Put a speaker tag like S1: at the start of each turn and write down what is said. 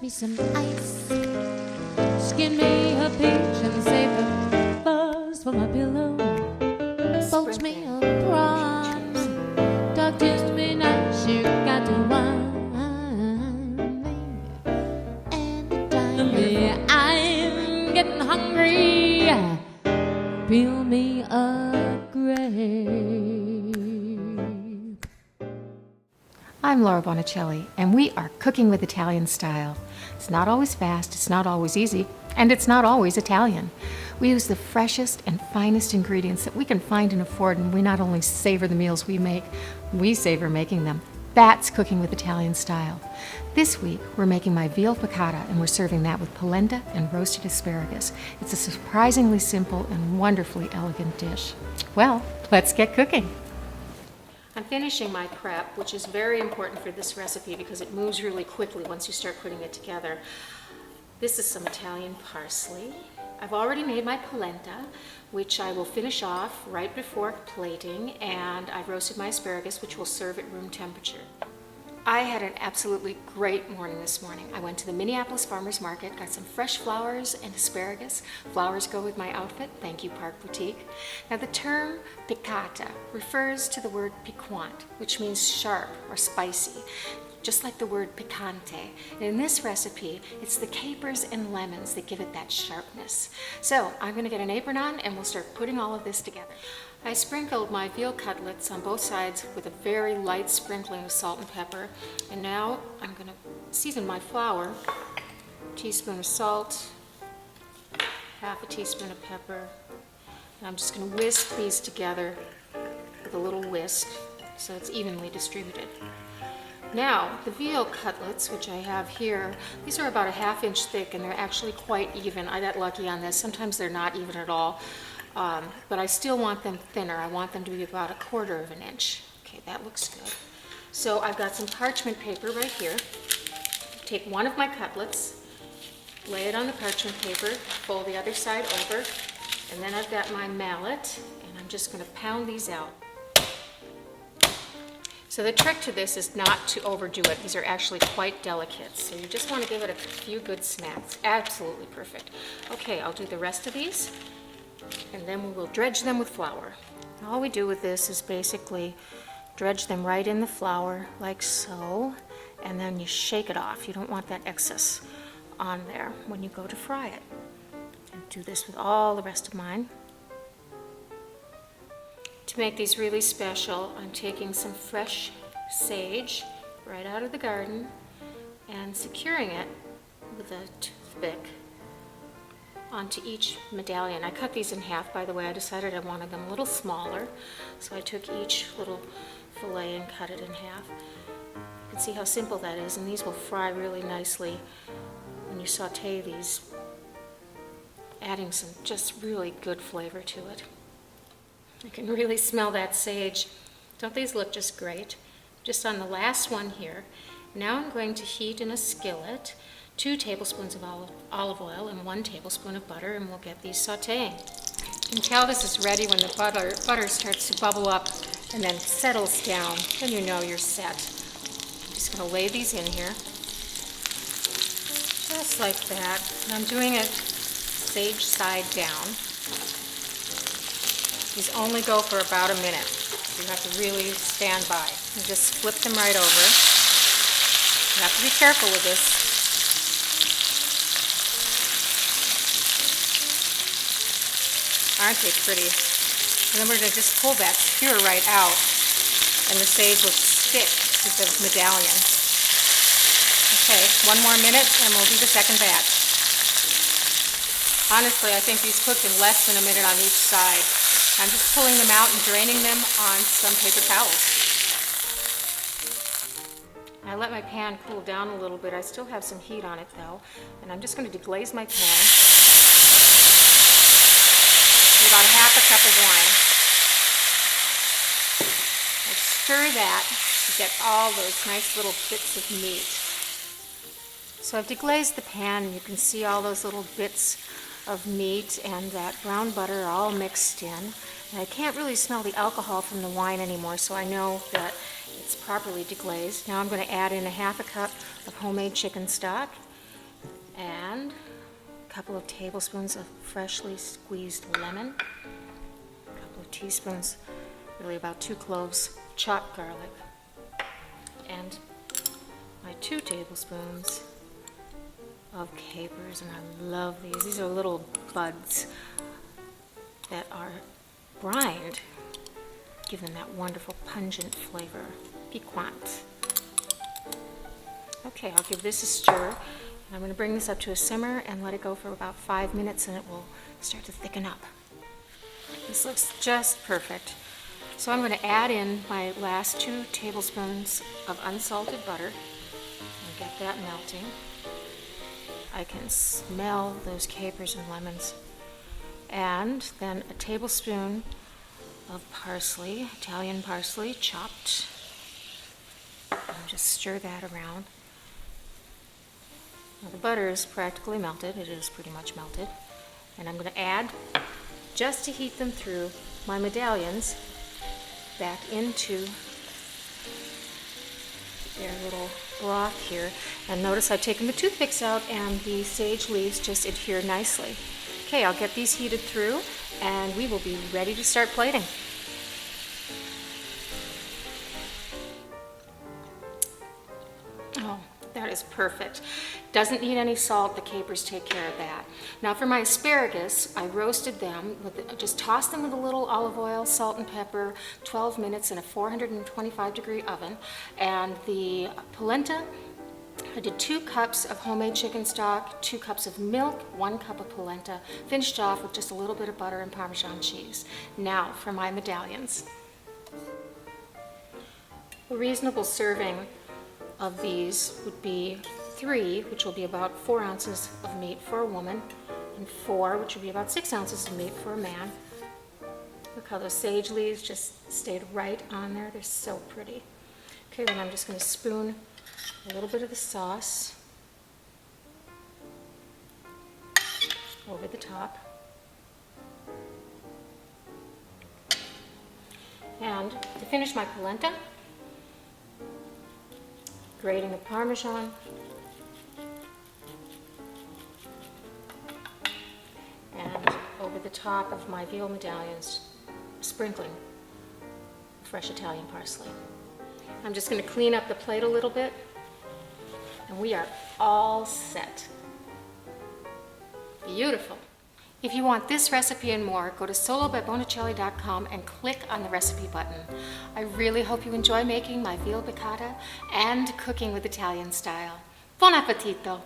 S1: me some ice, skin me a peach and save the fuzz for my pillow. Poach me a prawn, talk to me nice, you got to wine me and dine me. I'm getting hungry, peel me a grape.
S2: I'm Laura Bonicelli, and we are cooking with Italian style. It's not always fast, it's not always easy, and it's not always Italian. We use the freshest and finest ingredients that we can find and afford, and we not only savor the meals we make, we savor making them. That's cooking with Italian style. This week, we're making my veal piccata, and we're serving that with polenta and roasted asparagus. It's a surprisingly simple and wonderfully elegant dish. Well, let's get cooking. I'm finishing my prep, which is very important for this recipe because it moves really quickly once you start putting it together. This is some Italian parsley. I've already made my polenta, which I will finish off right before plating, and I've roasted my asparagus, which will serve at room temperature. I had an absolutely great morning this morning. I went to the Minneapolis Farmers Market, got some fresh flowers and asparagus. Flowers go with my outfit. Thank you, Park Boutique. Now, the term piccata refers to the word piquant, which means sharp or spicy, just like the word picante. And in this recipe, it's the capers and lemons that give it that sharpness. So I'm going to get an apron on and we'll start putting all of this together. I sprinkled my veal cutlets on both sides with a very light sprinkling of salt and pepper. And now I'm going to season my flour. A teaspoon of salt, half a teaspoon of pepper. And I'm just going to whisk these together with a little whisk so it's evenly distributed. Now, the veal cutlets, which I have here, these are about a ½ inch thick and they're actually quite even. I got lucky on this. Sometimes they're not even at all. But I still want them thinner. I want them to be about 1/4 inch. Okay, that looks good. So I've got some parchment paper right here. Take one of my cutlets, lay it on the parchment paper, fold the other side over, and then I've got my mallet, and I'm just going to pound these out. So the trick to this is not to overdo it. These are actually quite delicate, so you just want to give it a few good smacks. Absolutely perfect. Okay, I'll do the rest of these, and then we will dredge them with flour. All we do with this is basically dredge them right in the flour, like so, and then you shake it off. You don't want that excess on there when you go to fry it. And do this with all the rest of mine. To make these really special, I'm taking some fresh sage right out of the garden and securing it with a toothpick onto each medallion. I cut these in half, by the way. I decided I wanted them a little smaller, so I took each little fillet and cut it in half. You can see how simple that is, and these will fry really nicely when you saute these, adding some just really good flavor to it. I can really smell that sage. Don't these look just great? Just on the last one here. Now I'm going to heat in a skillet 2 tablespoons of olive oil and 1 tablespoon of butter, and we'll get these sauteing. You can tell this is ready when the butter starts to bubble up and then settles down. Then you know you're set. I'm just going to lay these in here, just like that. And I'm doing it sage side down. These only go for about a minute. You have to really stand by. And just flip them right over. You have to be careful with this. Aren't they pretty? And then we're going to just pull that skewer right out, and the sage will stick to the medallion. Okay, 1 more minute and we'll do the second batch. Honestly, I think these cooked in less than a minute on each side. I'm just pulling them out and draining them on some paper towels. I let my pan cool down a little bit. I still have some heat on it though, and I'm just going to deglaze my pan with about 1/2 cup of wine. I stir that to get all those nice little bits of meat. So I've deglazed the pan, and you can see all those little bits of meat and that brown butter all mixed in. And I can't really smell the alcohol from the wine anymore, so I know that it's properly deglazed. Now I'm going to add in 1/2 cup of homemade chicken stock. and a couple of tablespoons of freshly squeezed lemon, a couple of teaspoons, really about 2 cloves, chopped garlic, and my 2 tablespoons of capers, and I love these. These are little buds that are brined, give them that wonderful pungent flavor, piquant. Okay, I'll give this a stir. And I'm going to bring this up to a simmer and let it go for about 5 minutes, and it will start to thicken up. This looks just perfect. So I'm going to add in my last 2 tablespoons of unsalted butter and get that melting. I can smell those capers and lemons. And then a tablespoon of parsley, Italian parsley, chopped. And just stir that around. Now the butter is practically melted. It is pretty much melted. And I'm going to add, just to heat them through, my medallions back into their little broth here. And notice I've taken the toothpicks out and the sage leaves just adhere nicely. Okay, I'll get these heated through and we will be ready to start plating. Oh, that is perfect. Doesn't need any salt, the capers take care of that. Now for my asparagus, I roasted them, just tossed them with a little olive oil, salt and pepper, 12 minutes in a 425-degree oven. And the polenta, I did 2 cups of homemade chicken stock, 2 cups of milk, 1 cup of polenta, finished off with just a little bit of butter and Parmesan cheese. Now for my medallions. A reasonable serving of these would be 3, which will be about 4 ounces of meat for a woman, and 4, which will be about 6 ounces of meat for a man. Look how those sage leaves just stayed right on there. They're so pretty. Okay, then I'm just going to spoon a little bit of the sauce over the top. And to finish my polenta, grating the Parmesan, and over the top of my veal medallions, sprinkling fresh Italian parsley. I'm just going to clean up the plate a little bit, and we are all set. Beautiful. If you want this recipe and more, go to solobybonicelli.com and click on the recipe button. I really hope you enjoy making my veal piccata and cooking with Italian style. Buon appetito!